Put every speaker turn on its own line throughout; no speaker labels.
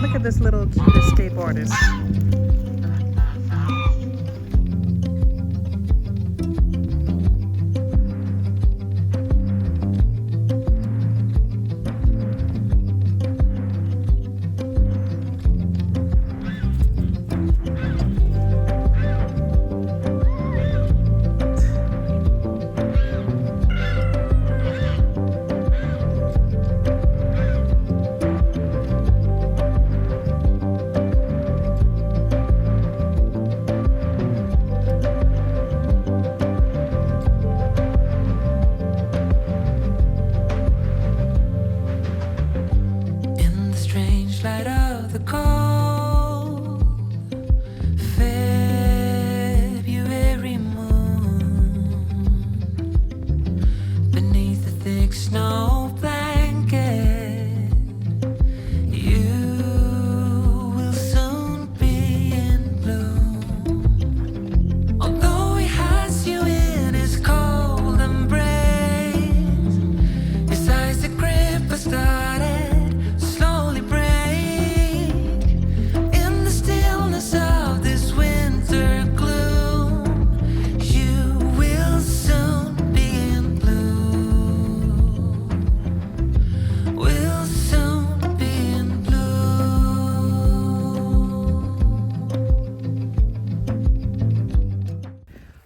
Look at this little cute escape artist.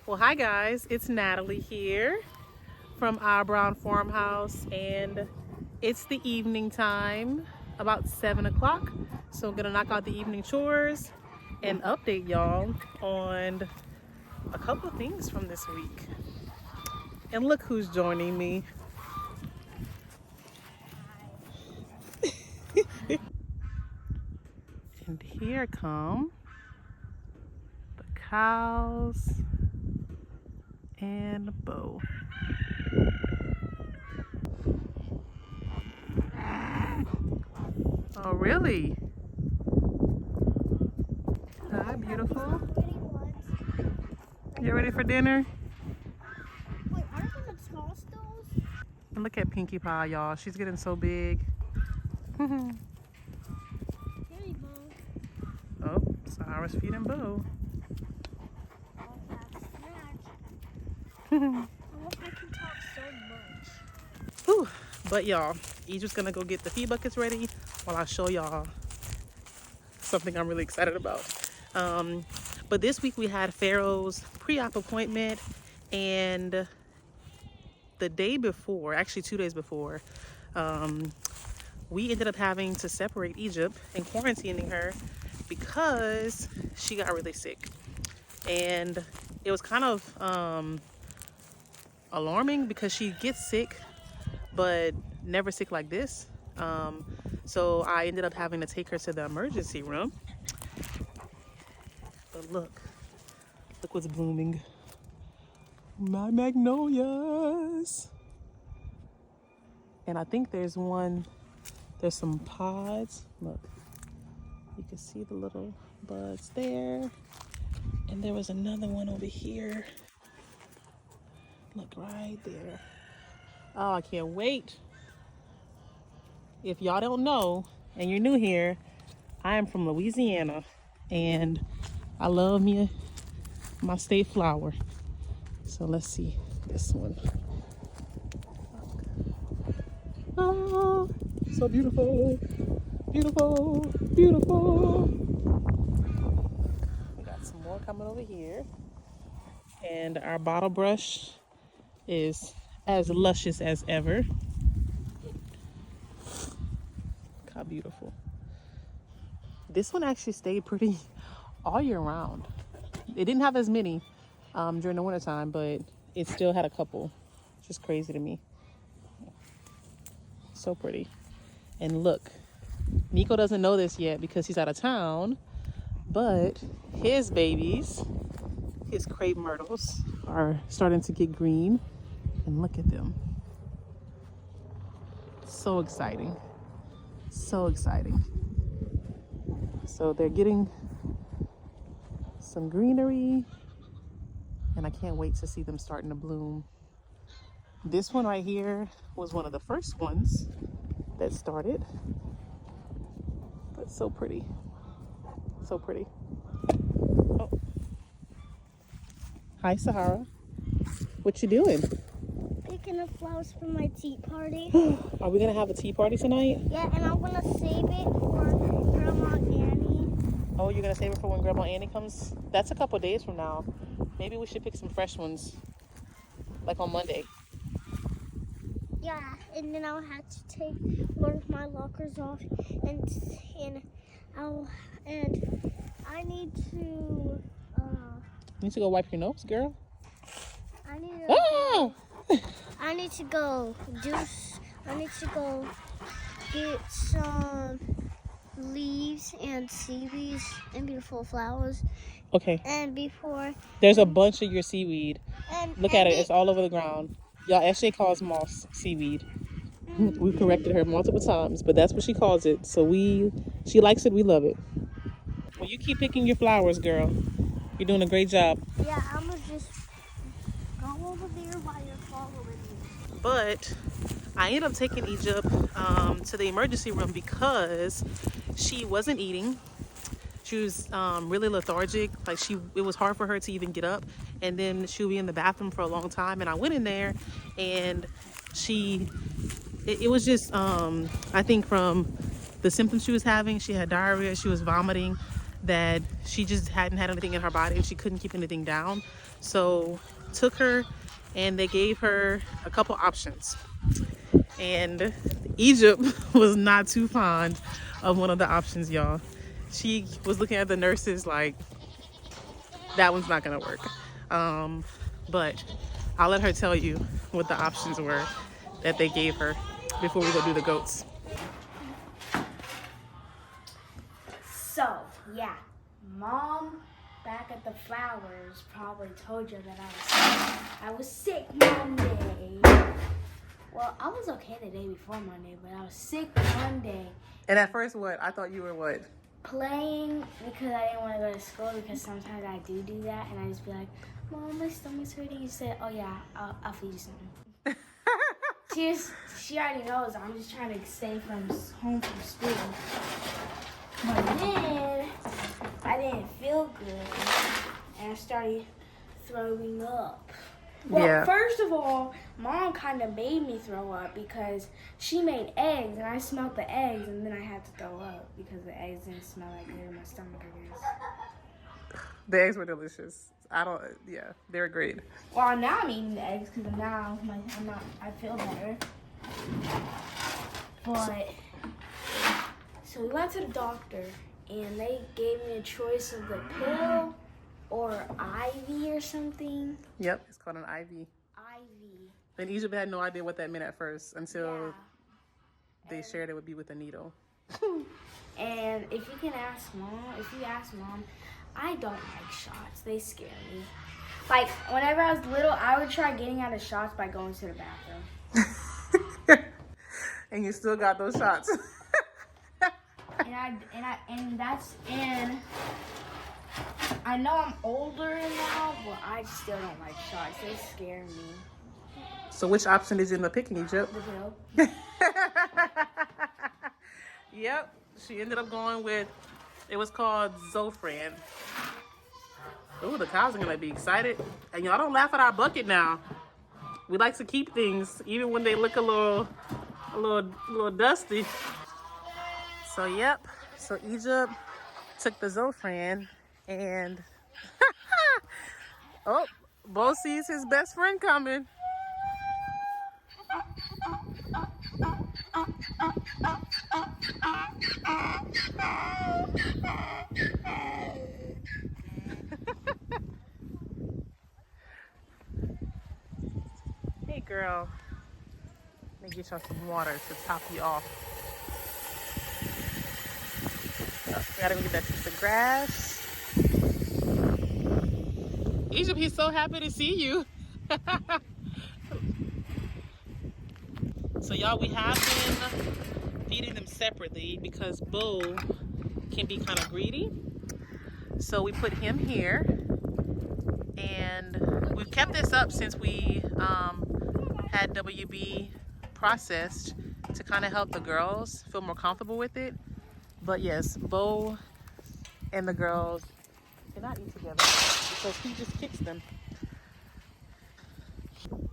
Well, hi guys, it's Natalie here from our Brown Farmhouse, and it's the evening time, about 7 o'clock. So I'm gonna knock out the evening chores and update y'all on a couple of things from this week. And look who's joining me. And here come the cows and Bo. Oh, really? Hi, beautiful. You ready for dinner?
Wait, aren't those the small stools?
And look at Pinkie Pie, y'all. She's getting so big. Oh, Cyrus feeding Bo.
I can talk so much.
Whew. But y'all, Idris gonna go get the feed buckets ready while I show y'all something I'm really excited about. But this week we had Pharaoh's pre-op appointment, and the day before, actually 2 days before, we ended up having to separate Egypt and quarantining her because she got really sick. And it was kind of alarming because she gets sick but never sick like this. So I ended up having to take her to the emergency room. But look what's blooming. My magnolias. And I think there's some pods. Look, you can see the little buds there. And there was another one over here. Look right there. Oh, I can't wait. If y'all don't know and you're new here, I am from Louisiana and I love me my state flower. So let's see this one. Oh, so beautiful, beautiful, beautiful. We got some more coming over here. And our bottle brush is as luscious as ever. Look how beautiful. This one actually stayed pretty all year round. It didn't have as many during the wintertime, but it still had a couple. It's just crazy to me. So pretty. And look, Neco doesn't know this yet because he's out of town, but his babies, his crepe myrtles, are starting to get green. And look at them. So exciting. So exciting. So they're getting some greenery, and I can't wait to see them starting to bloom. This one right here was one of the first ones that started, but so pretty. So pretty. Oh. Hi, Sahara. What you doing?
Picking up flowers for my tea party.
Are we gonna have a tea party tonight?
Yeah, and I'm gonna save it for Grandma Annie.
Oh, you're gonna save it for when Grandma Annie comes? That's a couple days from now. Maybe we should pick some fresh ones, like on Monday.
Yeah, and then I'll have to take one of my lockers off, and I need to
You need to go wipe your nose, girl.
I need to
Ah!
I need to go get some leaves and seaweeds and beautiful flowers.
Okay.
And before
There's a bunch of your seaweed.
and
Look at it. It's all over the ground. Y'all, SJ calls moss seaweed. We corrected her multiple times, but that's what she calls it. So she likes it. We love it. Well, you keep picking your flowers, girl. You're doing a great job.
Yeah, I'm gonna just go over there while you're following me.
But I ended up taking Egypt to the emergency room because she wasn't eating. She was really lethargic. Like it was hard for her to even get up, and then she'll be in the bathroom for a long time. And I went in there, and it was just I think from the symptoms she was having, she had diarrhea, she was vomiting, that she just hadn't had anything in her body and she couldn't keep anything down. So took her, and they gave her a couple options, and Egypt was not too fond of one of the options, y'all. She was looking at the nurses like, that one's not gonna work. But I'll let her tell you what the options were that they gave her before we go do the goats.
So, yeah, Mom back at the Pharaohs probably told you that I was sick Monday. Well, I was okay the day before Monday, but I was sick Monday.
And at first, what? I thought you were what?
Playing because I didn't want to go to school, because sometimes I do that, and I just be like, Mom, my stomach's hurting. You said, oh yeah, I'll feed you something. She already knows I'm just trying to stay home from school. But then I didn't feel good, and I started throwing up. Well,
Yeah.
First of all, Mom kind of made me throw up because she made eggs, and I smelled the eggs, and then I had to throw up because the eggs didn't smell like good in my stomach, I guess.
The eggs were delicious. They're great.
Well, now I'm eating the eggs because now I feel better. But, so we went to the doctor, and they gave me a choice of the pill or IV or something.
Yep, it's called an IV.
IV.
And Egypt had no idea what that meant at first until
Yeah.
they shared it would be with a needle.
And if you ask Mom, I don't like shots. They scare me. Like, whenever I was little, I would try getting out of shots by going to the bathroom.
And you still got those shots.
and I know I'm older now, but I still don't like shots. They scare me.
So which option did you end up picking, Egypt?
The pill.
Yep, she ended up going with, it was called Zofran. Ooh, the cows are gonna be excited. And y'all don't laugh at our bucket now. We like to keep things even when they look a little dusty. So yep, so Egypt took the Zofran, and oh, Bo sees his best friend coming. right, girl. Let me get y'all some water to top you off. We gotta go get that piece of grass. Egypt, he's so happy to see you. So y'all, we have been feeding them separately because Bo can be kind of greedy. So we put him here, and we've kept this up since we had WB processed to kind of help the girls feel more comfortable with it. But yes, Bo and the girls cannot eat together because he just kicks them.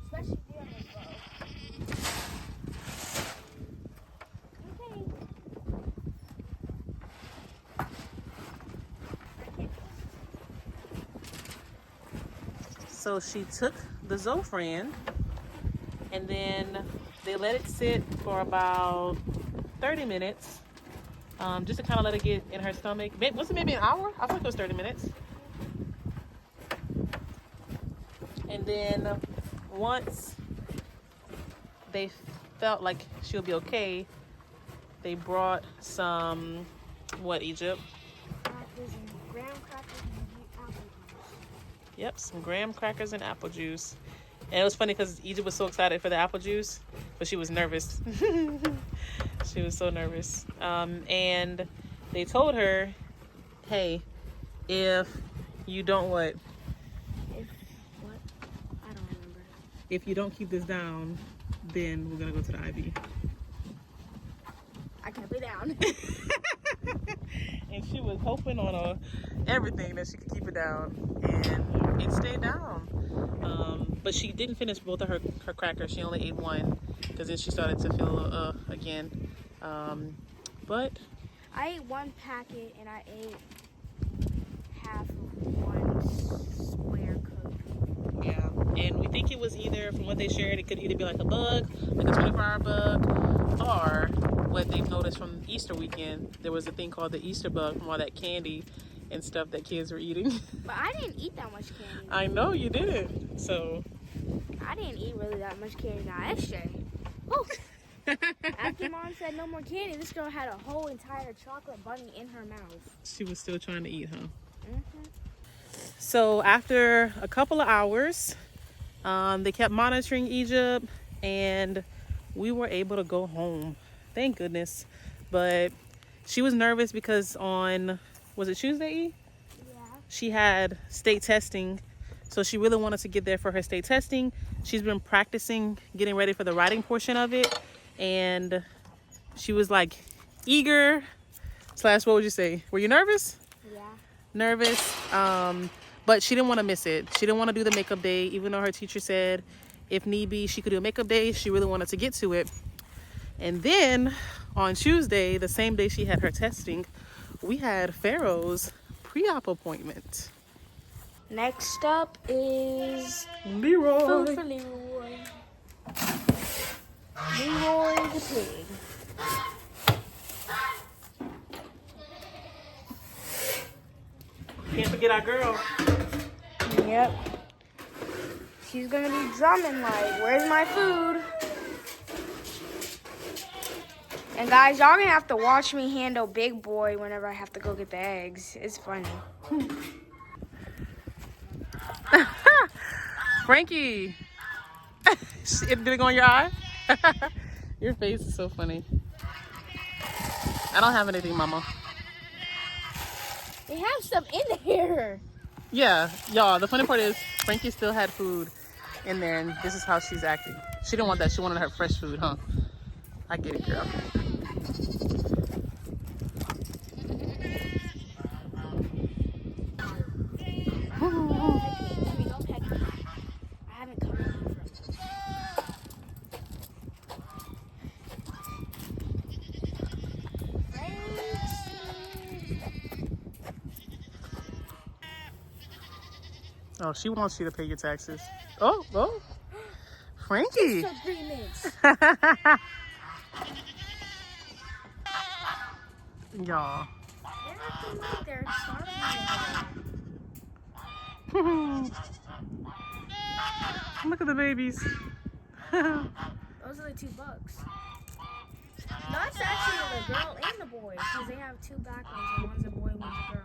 Especially dealing with Bo.
So she took the Zofran, and then they let it sit for about 30 minutes, just to kind of let it get in her stomach. Was it maybe an hour? I think it was 30 minutes. And then once they felt like she'll be okay, they brought some, what, Egypt?
Crackers and graham crackers and apple juice.
Yep, some graham crackers and apple juice. And it was funny because Egypt was so excited for the apple juice, but she was nervous. She was so nervous. And they told her, hey, if you don't what?
If what? I don't remember.
If you don't keep this down, then we're gonna go to the IV.
I kept it down.
And she was hoping on everything that she could keep it down, and it stayed down. But she didn't finish both of her crackers. She only ate one because then she started to feel again. But
I ate one packet and I ate half of one square cookie.
yeah, and we think it was either, from what they shared, it could either be like a bug, like a 24-hour bug, or what they've noticed from Easter weekend, there was a thing called the Easter bug from all that candy and stuff that kids were eating.
But I didn't eat that much candy.
I know you didn't. So
I didn't eat really that much candy. Now, extra. Oh. After Mom said no more candy, this girl had a whole entire chocolate bunny in her mouth.
she was still trying to eat, huh?
Mm-hmm.
So after a couple of hours, they kept monitoring Egypt, and we were able to go home. Thank goodness. But she was nervous because on, was it Tuesday?
Yeah.
She had state testing, so she really wanted to get there for her state testing. She's been practicing getting ready for the writing portion of it, and she was like eager slash, what would you say? Were you nervous?
Yeah.
Nervous, but she didn't want to miss it. She didn't want to do the makeup day, even though her teacher said if need be she could do a makeup day. She really wanted to get to it. And then on Tuesday, the same day she had her testing, we had Pharaoh's pre-op appointment.
Next up is
Leroy.
food for Leroy. Leroy the pig.
Can't forget our girl.
Yep. She's gonna be drumming like, where's my food? And guys, y'all gonna have to watch me handle Big Boy whenever I have to go get the eggs. It's funny.
Frankie. Did it go in your eye? Your face is so funny. I don't have anything, Mama.
They have some in here.
Yeah, y'all, the funny part is Frankie still had food in there, and this is how she's acting. She didn't want that. She wanted her fresh food, huh? I get it, girl.
I haven't come in from.
Oh, she wants you to pay your taxes. Oh, Frankie.
So 3 minutes.
Y'all.
They're starving.
Look at the babies.
Those are the $2. No, it's actually the girl and the boy, because they have 2 black ones, and one's a boy, one's a girl.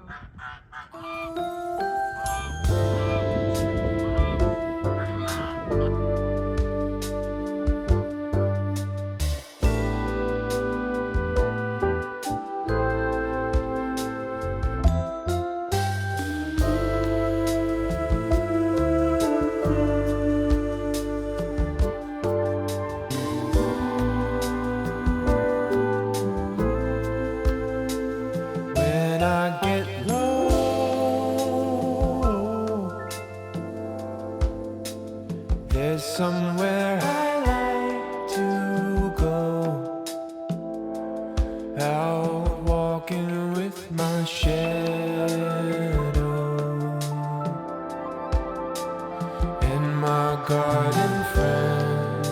When I get low, there's somewhere I like to go. Out walking with my shadow and my garden friend.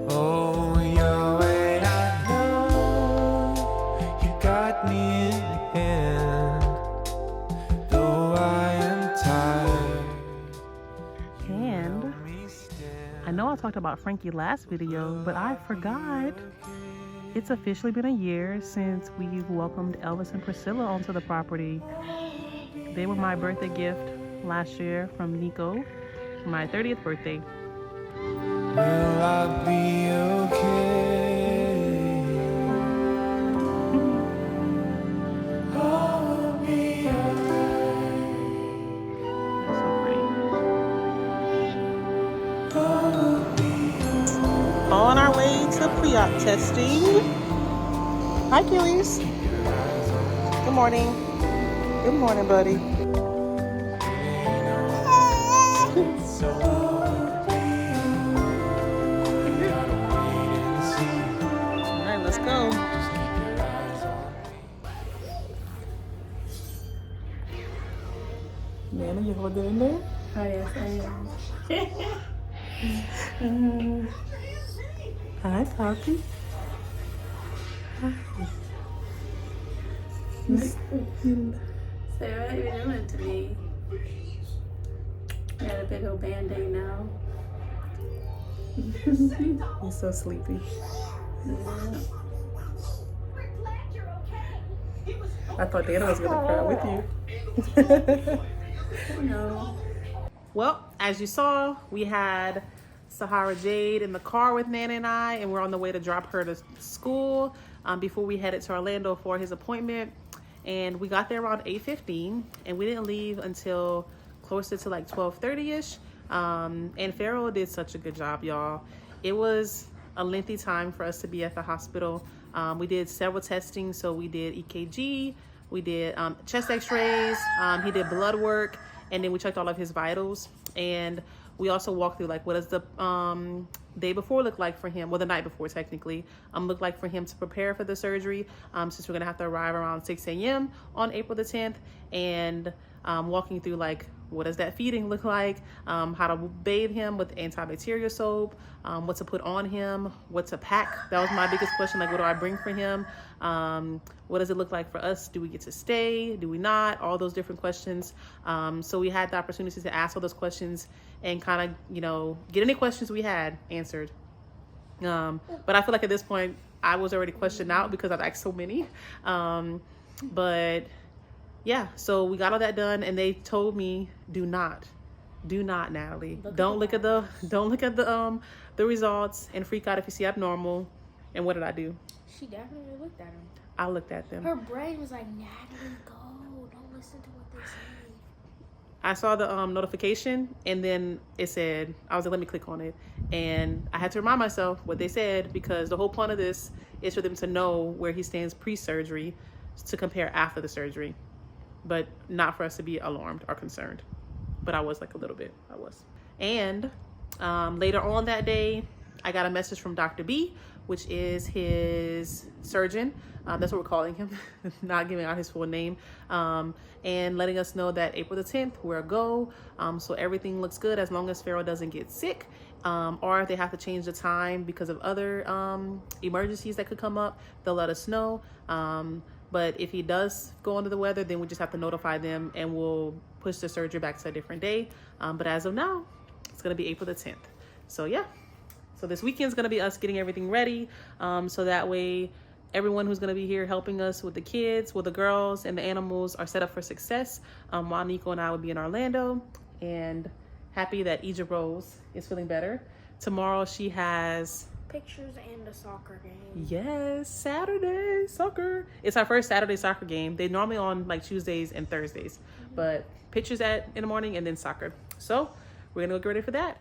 Oh, Yahweh, I know you got me in hand, though I am tired.
And I know I talked about Frankie last video, but I forgot. It's officially been a year since we've welcomed Elvis and Priscilla onto the property. They were my birthday gift last year from Neco for my 30th birthday.
Will I be okay? I'll be
They're so pretty. On our way to pre-op testing. Hi, Achilles. Good morning. Good morning, buddy. All right, let's go. Nana, you hold it in there?
Oh, yes, I am.
Hi, Poppy.
Say what are you doing to me? I got a big old band-aid now.
You're so sleepy.
Yeah.
I thought Dana was gonna cry with you.
No.
Well, as you saw, we had Sahara Jade in the car with Nana and I, and we're on the way to drop her to school before we headed to Orlando for his appointment. And we got there around 8:15, and we didn't leave until closer to like 12:30ish. And Pharaoh did such a good job, y'all. It was a lengthy time for us to be at the hospital. We did several testing, so we did EKG, we did chest x-rays, he did blood work, and then we checked all of his vitals. And we also walked through like what does the day before look like for him, well the night before technically, look like for him to prepare for the surgery, since we're gonna have to arrive around 6 a.m. on April the 10th, and walking through like what does that feeding look like, how to bathe him with antibacterial soap, what to put on him, what to pack. That was my biggest question, like what do I bring for him, what does it look like for us, do we get to stay, do we not, all those different questions. So we had the opportunity to ask all those questions and kind of, you know, get any questions we had answered. But I feel like at this point I was already questioned out because I've asked so many. But yeah, so we got all that done, and they told me, do not, Natalie, don't look at the results and freak out if you see abnormal. And what did I do?
She definitely looked at him.
I looked at them.
Her brain was like, Natalie, go. Don't listen to what they say.
I saw the notification, and then it said, I was like, let me click on it. And I had to remind myself what they said, because the whole point of this is for them to know where he stands pre-surgery to compare after the surgery, but not for us to be alarmed or concerned. But I was like a little bit, I was. And later on that day, I got a message from Dr. B, which is his surgeon. That's what we're calling him, not giving out his full name, and letting us know that April the 10th, we're a go. So everything looks good as long as Pharaoh doesn't get sick, or if they have to change the time because of other emergencies that could come up, they'll let us know. But if he does go under the weather, then we just have to notify them, and we'll push the surgery back to a different day. But as of now, it's gonna be April the 10th. So yeah, so this weekend's gonna be us getting everything ready, so that way everyone who's gonna be here helping us with the kids, with the girls and the animals are set up for success, while Neco and I will be in Orlando. And happy that Egypt Rose is feeling better. Tomorrow she has
Pictures and a soccer game.
yes, Saturday soccer. It's our first Saturday soccer game. They normally on like Tuesdays and Thursdays, but pictures in the morning and then soccer. So we're gonna go get ready for that.